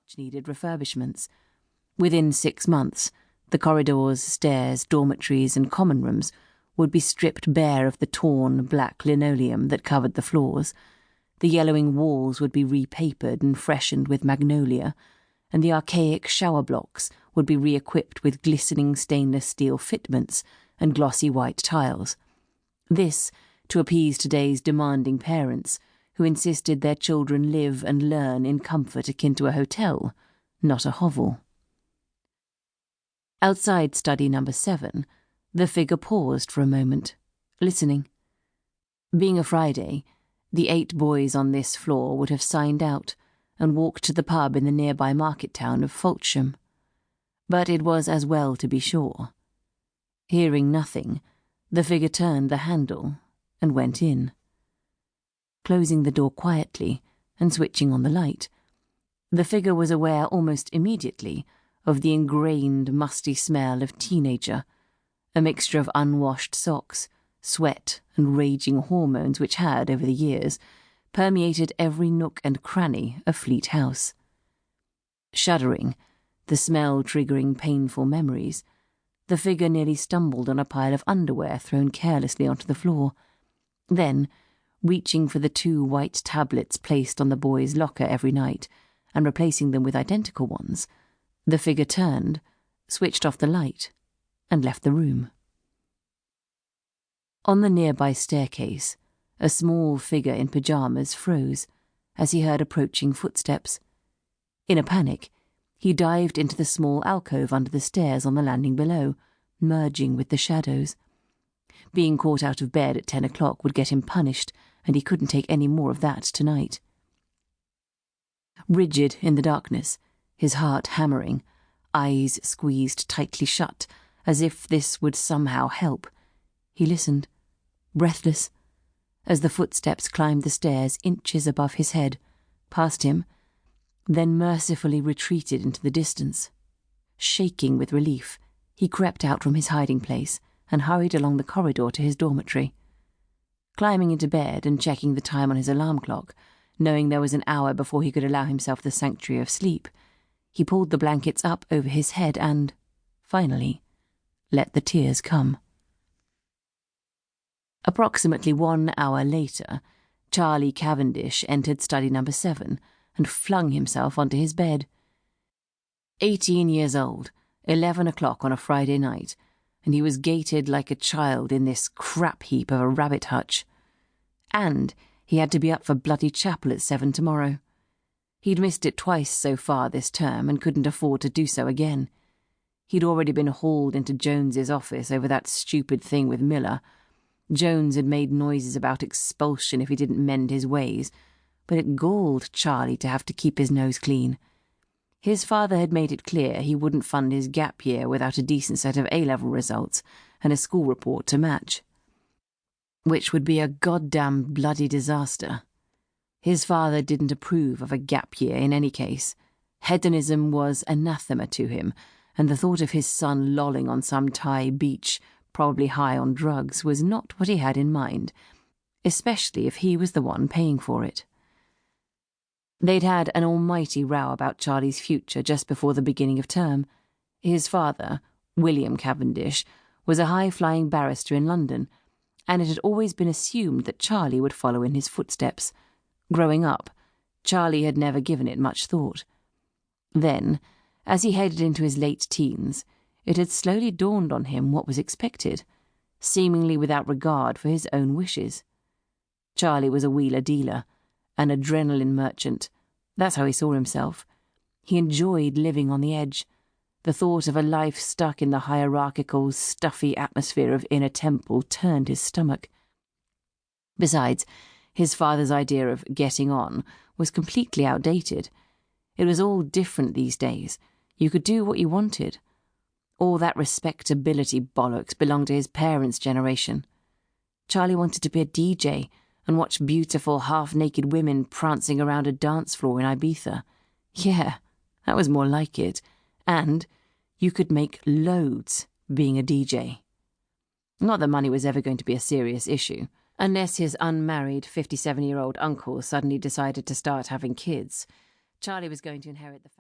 much-needed refurbishments. Within 6 months, the corridors, stairs, dormitories and common rooms would be stripped bare of the torn black linoleum that covered the floors. The yellowing walls would be repapered and freshened with magnolia, and the archaic shower blocks would be re-equipped with glistening stainless steel fitments and glossy white tiles. This to appease today's demanding parents, who insisted their children live and learn in comfort akin to a hotel, not a hovel. Outside study number 7, the figure paused for a moment, listening. Being a Friday, the 8 boys on this floor would have signed out and walked to the pub in the nearby market town of Fultsham. But it was as well to be sure. Hearing nothing, the figure turned the handle and went in. Closing the door quietly and switching on the light, the figure was aware almost immediately of the ingrained, musty smell of teenager, a mixture of unwashed socks, sweat, and raging hormones which had, over the years, permeated every nook and cranny of Fleat House. Shuddering, the smell triggering painful memories, the figure nearly stumbled on a pile of underwear thrown carelessly onto the floor. Then, reaching for the 2 white tablets placed on the boy's locker every night and replacing them with identical ones, the figure turned, switched off the light, and left the room. On the nearby staircase, a small figure in pyjamas froze as he heard approaching footsteps. In a panic, he dived into the small alcove under the stairs on the landing below, merging with the shadows. Being caught out of bed at 10 o'clock would get him punished, and he couldn't take any more of that tonight. Rigid in the darkness, his heart hammering, eyes squeezed tightly shut, as if this would somehow help, he listened, breathless, as the footsteps climbed the stairs inches above his head, past him, then mercifully retreated into the distance. Shaking with relief, he crept out from his hiding place and hurried along the corridor to his dormitory. Climbing into bed and checking the time on his alarm clock, knowing there was an hour before he could allow himself the sanctuary of sleep, he pulled the blankets up over his head and, finally, let the tears come. Approximately 1 hour later, Charlie Cavendish entered study number 7 and flung himself onto his bed. 18 years old, 11 o'clock on a Friday night, and he was gated like a child in this crap heap of a rabbit hutch. And he had to be up for bloody chapel at 7 tomorrow. He'd missed it twice so far this term and couldn't afford to do so again. He'd already been hauled into Jones's office over that stupid thing with Miller. Jones had made noises about expulsion if he didn't mend his ways, but it galled Charlie to have to keep his nose clean. His father had made it clear he wouldn't fund his gap year without a decent set of A-level results and a school report to match. Which would be a goddamn bloody disaster. His father didn't approve of a gap year in any case. Hedonism was anathema to him, and the thought of his son lolling on some Thai beach, probably high on drugs, was not what he had in mind, especially if he was the one paying for it. They'd had an almighty row about Charlie's future just before the beginning of term. His father, William Cavendish, was a high-flying barrister in London, and it had always been assumed that Charlie would follow in his footsteps. Growing up, Charlie had never given it much thought. Then, as he headed into his late teens, it had slowly dawned on him what was expected, seemingly without regard for his own wishes. Charlie was a wheeler-dealer, an adrenaline merchant. That's how he saw himself. He enjoyed living on the edge. The thought of a life stuck in the hierarchical, stuffy atmosphere of Inner Temple turned his stomach. Besides, his father's idea of getting on was completely outdated. It was all different these days. You could do what you wanted. All that respectability bollocks belonged to his parents' generation. Charlie wanted to be a DJ and watch beautiful half-naked women prancing around a dance floor in Ibiza. Yeah, that was more like it. And you could make loads being a DJ. Not that money was ever going to be a serious issue, unless his unmarried 57-year-old uncle suddenly decided to start having kids. Charlie was going to inherit the family.